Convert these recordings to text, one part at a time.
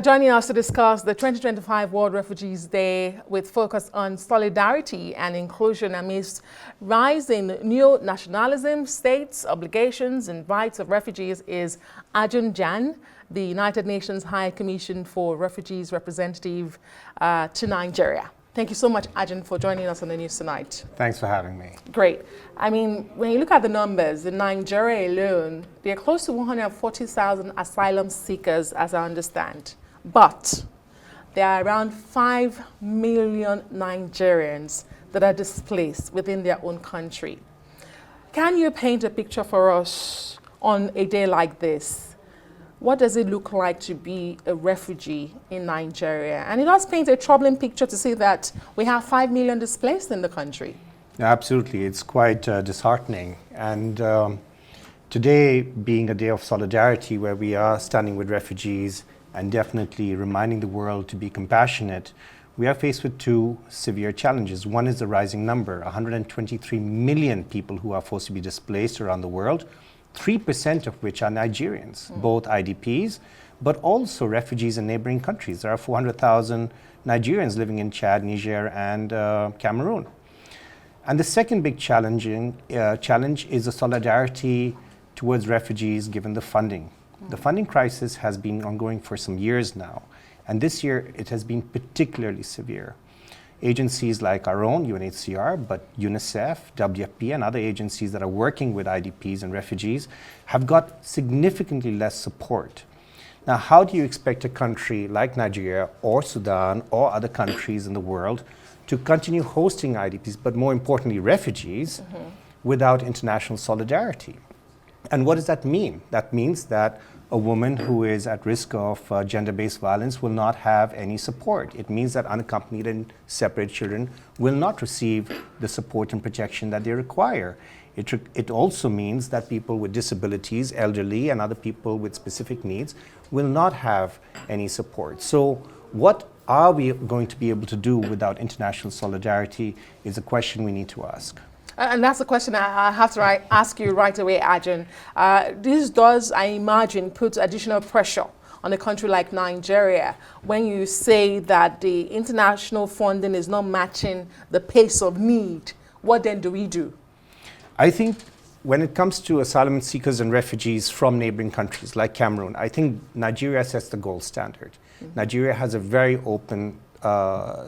Joining us to discuss the 2025 World Refugees Day with focus on solidarity and inclusion amidst rising neo-nationalism, states, obligations and rights of refugees is Arjun, the United Nations High Commission for Refugees representative to Nigeria. Thank you so much, Arjun, for joining us on the news tonight. Thanks for having me. Great. I mean, when you look at the numbers, in Nigeria alone, there are close to 140,000 asylum seekers, as I understand. But there are around 5 million Nigerians that are displaced within their own country. Can you paint a picture for us on a day like this? What does it look like to be a refugee in Nigeria? And it does paint a troubling picture to see that we have 5 million displaced in the country. Absolutely, it's quite disheartening. And today being a day of solidarity where we are standing with refugees and definitely reminding the world to be compassionate, we are faced with two severe challenges. One is the rising number, 123 million people who are forced to be displaced around the world, 3% of which are Nigerians, both IDPs, but also refugees in neighboring countries. There are 400,000 Nigerians living in Chad, Niger, and Cameroon. And the second big challenge is the solidarity towards refugees given the funding. The funding crisis has been ongoing for some years now, and this year it has been particularly severe. Agencies like our own, UNHCR, but UNICEF, WFP, and other agencies that are working with IDPs and refugees have got significantly less support. Now, how do you expect a country like Nigeria or Sudan or other countries in the world to continue hosting IDPs, but more importantly, refugees, without international solidarity? And what does that mean? That means that a woman who is at risk of gender-based violence will not have any support. It means that unaccompanied and separate children will not receive the support and protection that they require. It also means that people with disabilities, elderly, and other people with specific needs will not have any support. So what are we going to be able to do without international solidarity is a question we need to ask. And that's the question I have to ask you right away, Arjun. This does, I imagine, put additional pressure on a country like Nigeria when you say that the international funding is not matching the pace of need. What then do we do? I think when it comes to asylum seekers and refugees from neighboring countries like Cameroon, I think Nigeria sets the gold standard. Nigeria has a very open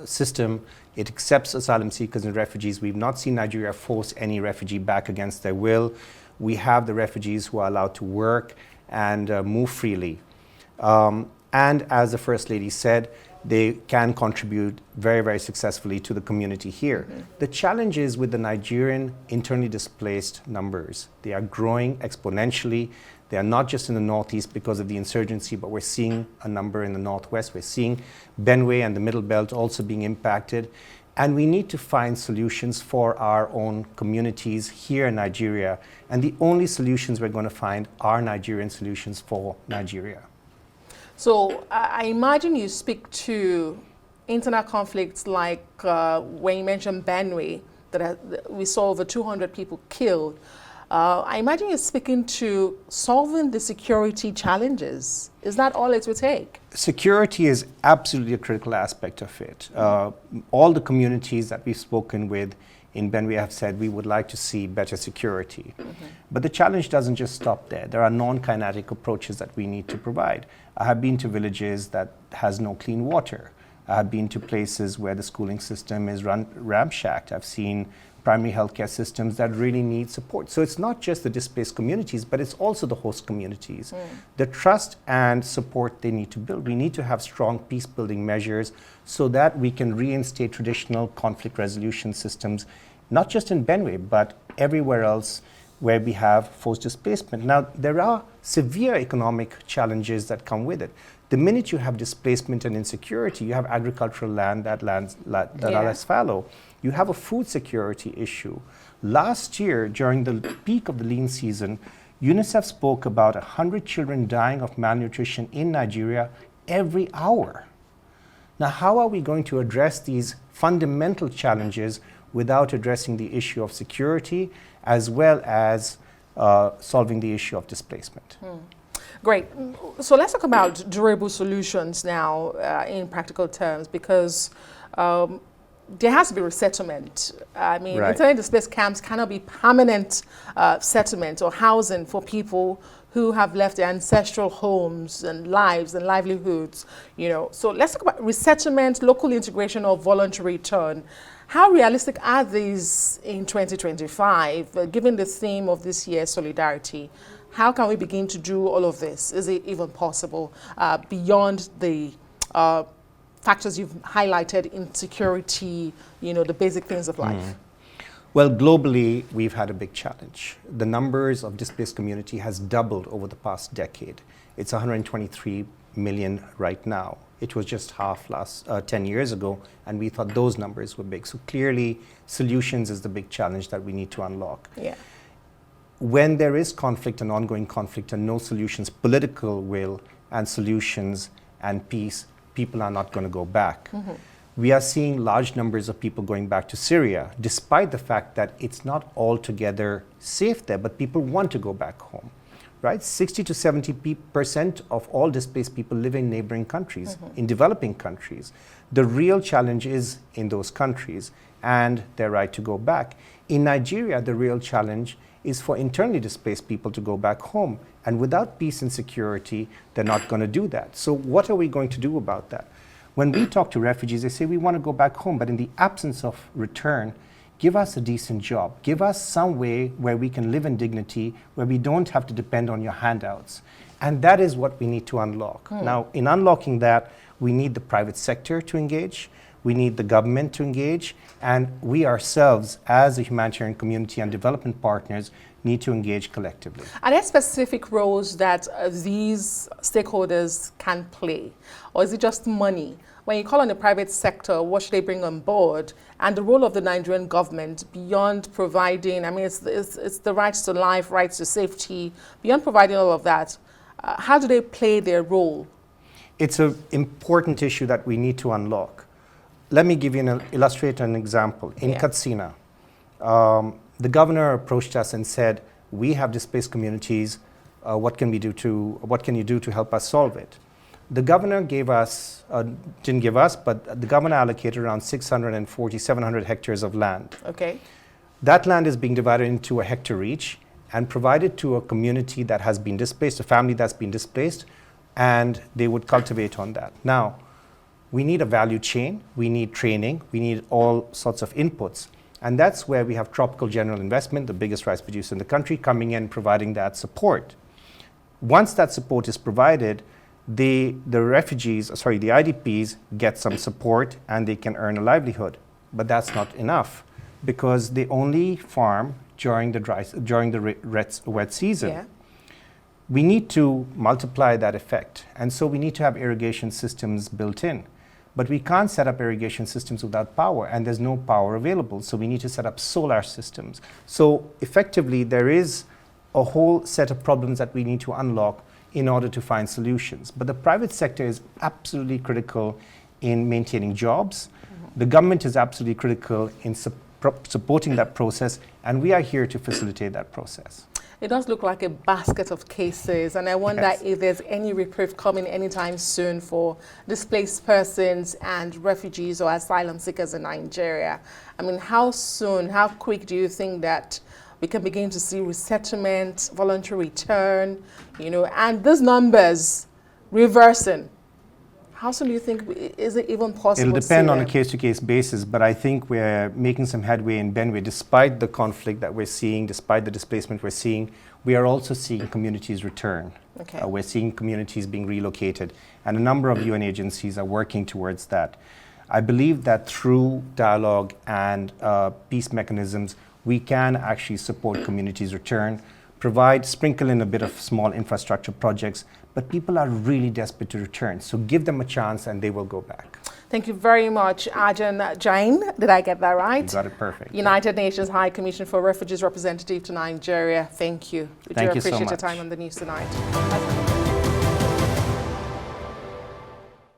system. It accepts asylum seekers and refugees. We've not seen Nigeria force any refugee back against their will. We have the refugees who are allowed to work and move freely. And as the First Lady said, they can contribute very, very successfully to the community here. The challenge is with the Nigerian internally displaced numbers. They are growing exponentially. They are not just in the northeast because of the insurgency, but we're seeing a number in the northwest. We're seeing Benue and the Middle Belt also being impacted. And we need to find solutions for our own communities here in Nigeria. And the only solutions we're going to find are Nigerian solutions for Nigeria. So I imagine you speak to internal conflicts like when you mentioned Benue, that we saw over 200 people killed. I imagine you're speaking to solving the security challenges. Is that all it would take? Security is absolutely a critical aspect of it. All the communities that we've spoken with in Benue have said we would like to see better security. But the challenge doesn't just stop there. There are non-kinetic approaches that we need to provide. I have been to villages that has no clean water. I have been to places where the schooling system is ramshacked. I've seen primary healthcare systems that really need support. So it's not just the displaced communities, but it's also the host communities. The trust and support they need to build. We need to have strong peace-building measures so that we can reinstate traditional conflict resolution systems, not just in Benue, but everywhere else where we have forced displacement. Now, there are severe economic challenges that come with it. The minute you have displacement and insecurity, you have agricultural land that are less fallow. You have a food security issue. Last year, during the peak of the lean season, UNICEF spoke about 100 children dying of malnutrition in Nigeria every hour. Now, how are we going to address these fundamental challenges without addressing the issue of security as well as solving the issue of displacement? Great. So let's talk about durable solutions now in practical terms, because there has to be resettlement. I mean, Right. internally displaced camps cannot be permanent settlement or housing for people who have left their ancestral homes and lives and livelihoods, you know. So let's talk about resettlement, local integration, or voluntary return. How realistic are these in 2025, given the theme of this year's solidarity? How can we begin to do all of this? Is it even possible beyond the factors you've highlighted, insecurity, you know, the basic things of life? Well, globally, we've had a big challenge. The numbers of displaced community has doubled over the past decade. It's 123 million right now. It was just half 10 years ago, and we thought those numbers were big. So clearly, solutions is the big challenge that we need to unlock. Yeah. When there is conflict and ongoing conflict and no solutions, political will and solutions and peace, people are not going to go back. We are seeing large numbers of people going back to Syria, despite the fact that it's not altogether safe there, but people want to go back home, right? 60 to 70% of all displaced people live in neighboring countries, in developing countries. The real challenge is in those countries and their right to go back. In Nigeria, the real challenge is for internally displaced people to go back home. And without peace and security, they're not going to do that. So what are we going to do about that? When we talk to refugees, they say, we want to go back home, but in the absence of return, give us a decent job. Give us some way where we can live in dignity, where we don't have to depend on your handouts. And that is what we need to unlock. Now, in unlocking that, we need the private sector to engage. We need the government to engage. And we ourselves, as a humanitarian community and development partners, need to engage collectively. Are there specific roles that these stakeholders can play? Or is it just money? When you call on the private sector, what should they bring on board? And the role of the Nigerian government beyond providing, I mean, it's the rights to life, rights to safety, beyond providing all of that, how do they play their role? It's an important issue that we need to unlock. Let me give you illustrate an example. In Katsina, the governor approached us and said, we have displaced communities, what can you do to help us solve it? The governor didn't give us, but the governor allocated around 700 hectares of land. Okay. That land is being divided into a hectare each and provided to a community that has been displaced, a family that's been displaced, and they would cultivate on that. Now, we need a value chain, we need training, we need all sorts of inputs. And that's where we have Tropical General Investment, the biggest rice producer in the country, coming in providing that support. Once that support is provided, the IDPs get some support and they can earn a livelihood. But that's not enough because they only farm during the wet season. Yeah. We need to multiply that effect. And so we need to have irrigation systems built in. But we can't set up irrigation systems without power, and there's no power available. So we need to set up solar systems. So effectively, there is a whole set of problems that we need to unlock in order to find solutions. But the private sector is absolutely critical in maintaining jobs. The government is absolutely critical in supporting that process, and we are here to facilitate that process. It does look like a basket of cases, and I wonder if there's any reprieve coming anytime soon for displaced persons and refugees or asylum seekers in Nigeria. I mean, how soon, how quick do you think that we can begin to see resettlement, voluntary return, you know, and these numbers reversing? How soon do you think, is it even possible? It'll depend on a case-to-case basis, but I think we're making some headway in Benue. Despite the conflict that we're seeing, despite the displacement we're seeing, we are also seeing communities return. Okay. We're seeing communities being relocated, and a number of UN agencies are working towards that. I believe that through dialogue and peace mechanisms, we can actually support communities return, sprinkle in a bit of small infrastructure projects, but people are really desperate to return. So give them a chance and they will go back. Thank you very much, Arjun Jain. Did I get that right? You got it perfect. United Nations High Commission for Refugees representative to Nigeria. Thank you. We do appreciate your time on the news tonight.